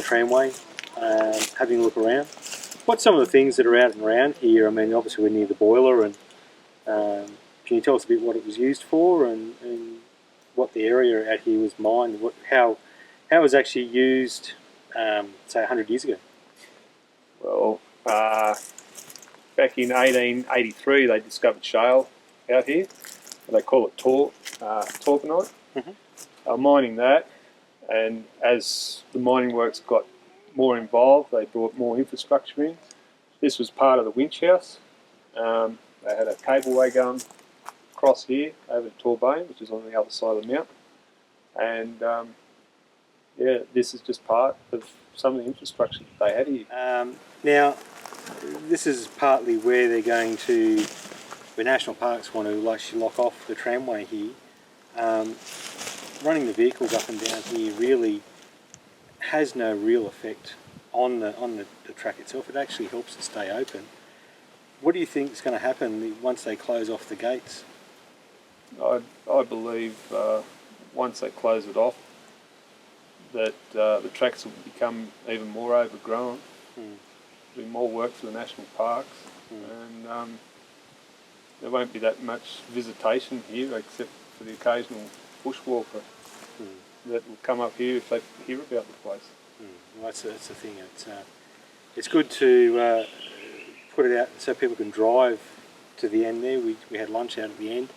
tramway, having a look around. What's some of the things that are out and around here? I mean, obviously we're near the boiler, and can you tell us a bit what it was used for, and what the area out here was mined, how it was actually used, say 100 years ago? Well, back in 1883 they discovered shale out here. They call it torponite. Mm-hmm. Mining that, and as the mining works got more involved, they brought more infrastructure in. This was part of the winch house. They had a cableway going across here over to Torbane, which is on the other side of the mountain. And yeah, this is just part of some of the infrastructure that they had here. Now, this is partly where they're going to, where National Parks want to actually lock off the tramway here. Running the vehicles up and down here really has no real effect on the track itself. It actually helps it stay open. What do you think is going to happen once they close off the gates? I believe once they close it off, that the tracks will become even more overgrown. There'll be more work for the national parks, and there won't be that much visitation here except for the occasional bushwalker that will come up here if they hear about the place. Well, that's the thing. It's good to put it out so people can drive to the end there. We had lunch out at the end.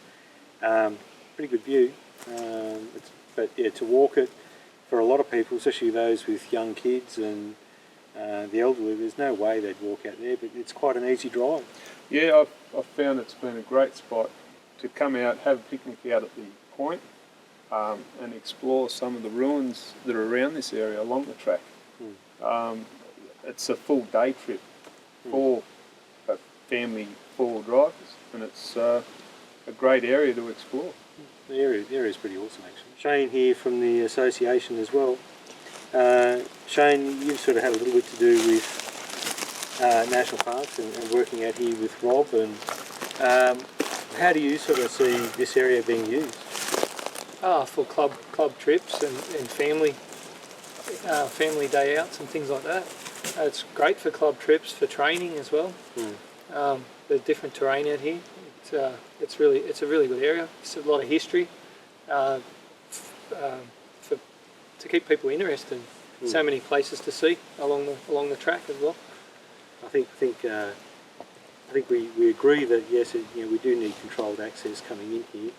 Pretty good view. But yeah, to walk it, for a lot of people, especially those with young kids and the elderly, there's no way they'd walk out there, but it's quite an easy drive. Yeah, I've found it's been a great spot to come out, have a picnic out at the point, and explore some of the ruins that are around this area along the track. It's a full day trip for a family, 4 drivers, and it's a great area to explore. The area is pretty awesome, actually. Shane here from the association as well. Shane, you've sort of had a little bit to do with National Parks and working out here with Rob. And how do you sort of see this area being used? For club trips and family day outs and things like that. It's great for club trips, for training as well. The different terrain out here. It's a really good area. It's a lot of history. To keep people interested. So many places to see along the track as well. I think we agree that yes, we do need controlled access coming in here,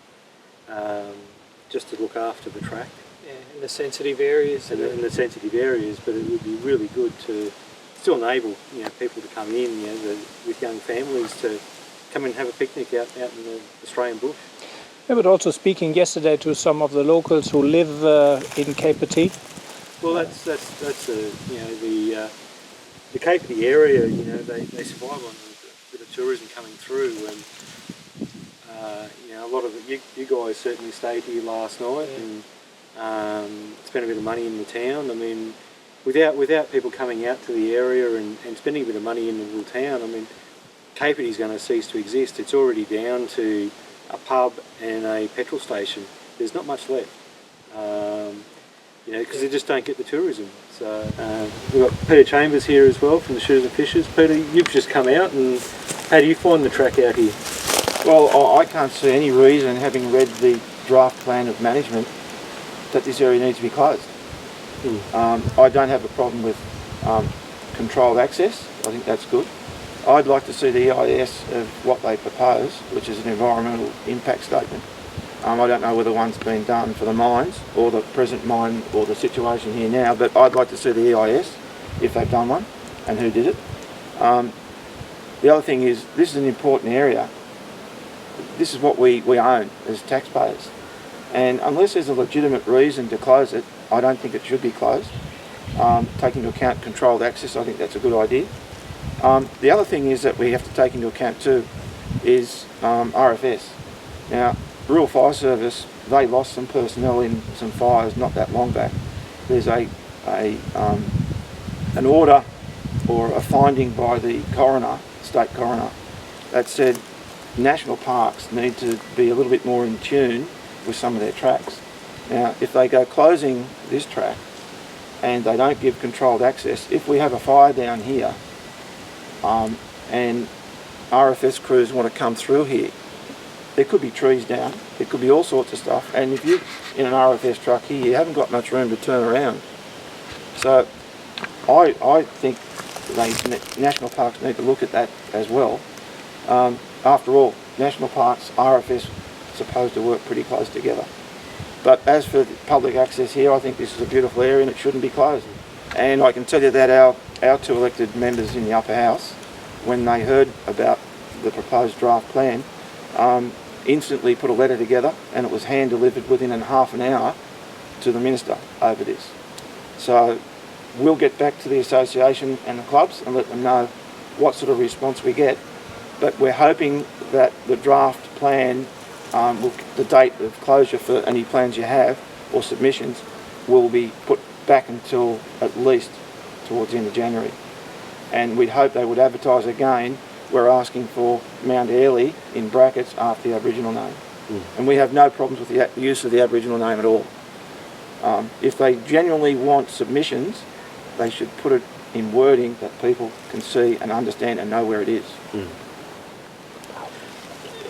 just to look after the track. Yeah, in the sensitive areas. In the sensitive areas, but it would be really good to still enable people to come in, with young families to come and have a picnic out in the Australian bush. Yeah, but also speaking yesterday to some of the locals who live in Kapiti. Well, that's the Kapiti area. They survive on a bit of tourism coming through, and a lot of it. You guys certainly stayed here last night and spent a bit of money in the town. I mean, without people coming out to the area and spending a bit of money in the little town, I mean, Kapiti is going to cease to exist. It's already down to a pub and a petrol station. There's not much left, because they just don't get the tourism. So we've got Peter Chambers here as well from the Shooters and Fishers. Peter, you've just come out, and how do you find the track out here? Well, I can't see any reason, having read the draft plan of management, that this area needs to be closed. I don't have a problem with controlled access. I think that's good. I'd like to see the EIS of what they propose, which is an environmental impact statement. I don't know whether one's been done for the mines or the present mine or the situation here now, but I'd like to see the EIS, if they've done one, and who did it. The other thing is, this is an important area. This is what we own as taxpayers. And unless there's a legitimate reason to close it, I don't think it should be closed. Taking into account controlled access, I think that's a good idea. The other thing is that we have to take into account too is RFS. Now, Rural Fire Service, they lost some personnel in some fires not that long back. There's an order or a finding by the coroner, state coroner, that said national parks need to be a little bit more in tune with some of their tracks. Now, if they go closing this track, and they don't give controlled access, if we have a fire down here and RFS crews want to come through here, there could be trees down, there could be all sorts of stuff, and if you're in an RFS truck here, you haven't got much room to turn around. So I think national parks need to look at that as well. After all, national parks, RFS, supposed to work pretty close together. But as for the public access here, I think this is a beautiful area and it shouldn't be closed. And I can tell you that our two elected members in the upper house, when they heard about the proposed draft plan, instantly put a letter together, and it was hand delivered within half an hour to the minister over this. So we'll get back to the association and the clubs and let them know what sort of response we get. But we're hoping that the draft plan, the date of closure for any plans you have or submissions, will be put back until at least towards the end of January. And we'd hope they would advertise again. We're asking for Mount Airlie in brackets after the Aboriginal name. And we have no problems with the use of the Aboriginal name at all. If they genuinely want submissions, they should put it in wording that people can see and understand and know where it is.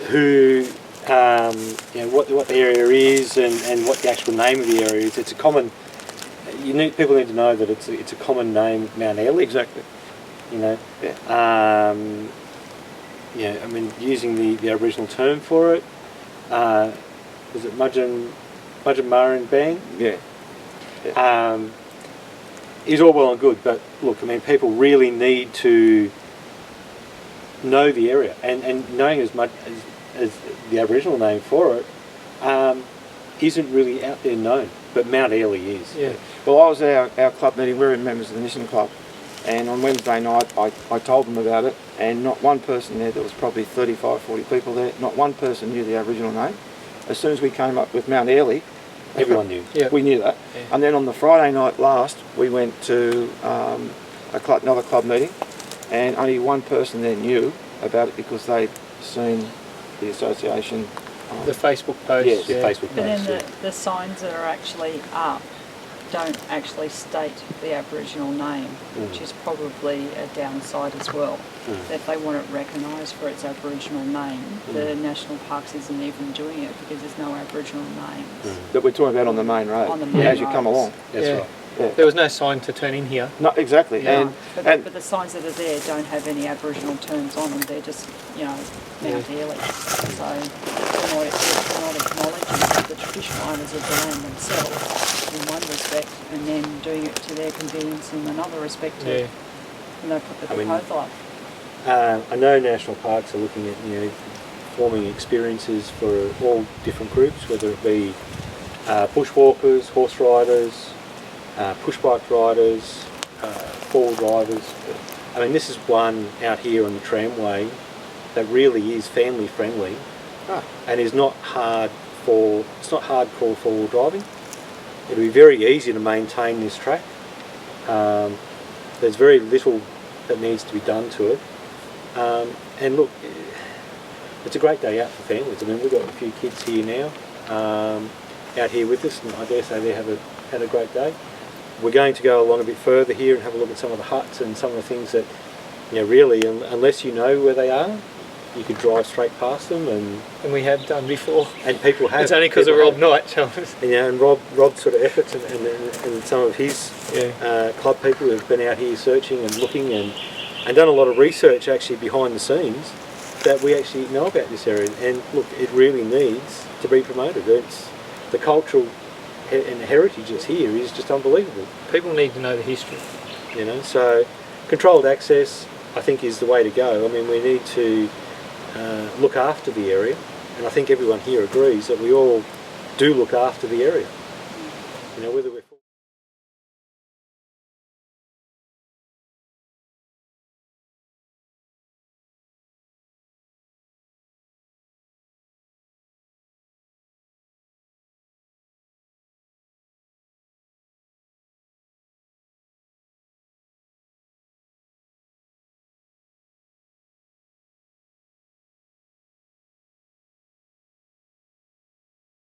Who, what the area is and what the actual name of the area is. It's a common. People need to know that it's a common name, Mount Airlie. Exactly. Yeah. I mean, using the Aboriginal term for it. Is it Mudgemarrin Bang? Yeah. Is all well and good, but look, I mean, people really need to know the area, and knowing as much as the Aboriginal name for it isn't really out there known, but Mount Airlie is. Yeah. Well, I was at our club meeting. We're members of the Nissan Club, and on Wednesday night I told them about it, and not one person there was probably 35, 40 people there, not one person knew the Aboriginal name. As soon as we came up with Mount Airlie, Everyone knew. Yeah. we knew that. Yeah. And then on the Friday night last, we went to another club meeting, and only one person there knew about it because they'd seen the association. The Facebook post. Yes, The Facebook But then post. the signs that are actually up don't actually state the Aboriginal name, which is probably a downside as well. If they want it recognised for its Aboriginal name, the National Parks isn't even doing it because there's no Aboriginal names. That we're talking about on the main road, On the main as you come roads. along. That's Yeah. right. Yeah. There was no sign to turn in here. No, exactly. Yeah. And But the signs that are there don't have any Aboriginal terms on them. They're just, Mount Airlie. So they're not acknowledging the traditional owners of the land themselves in one respect, and then doing it to their convenience in another respect to, Yeah. put the I mean, proposal up. I know national parks are looking at forming experiences for all different groups, whether it be bushwalkers, horse riders, push bike riders, four drivers. I mean, this is one out here on the tramway that really is family friendly and is not hardcore four-wheel driving. It'll be very easy to maintain this track. There's very little that needs to be done to it. And look, it's a great day out for families. I mean, we've got a few kids here now out here with us, and I dare say they had a great day. We're going to go along a bit further here and have a look at some of the huts and some of the things that, really, unless you know where they are, you could drive straight past them, And we have done before. and people have. It's only because of people Rob have. Knight. And Rob's sort of efforts and some of his club people who've been out here searching and looking and done a lot of research actually behind the scenes that we actually know about this area. And look, it really needs to be promoted. It's the cultural and the heritage that's here is just unbelievable. People need to know the history. So controlled access, I think, is the way to go. I mean, we need to look after the area, and I think everyone here agrees that we all do look after the area. Whether we're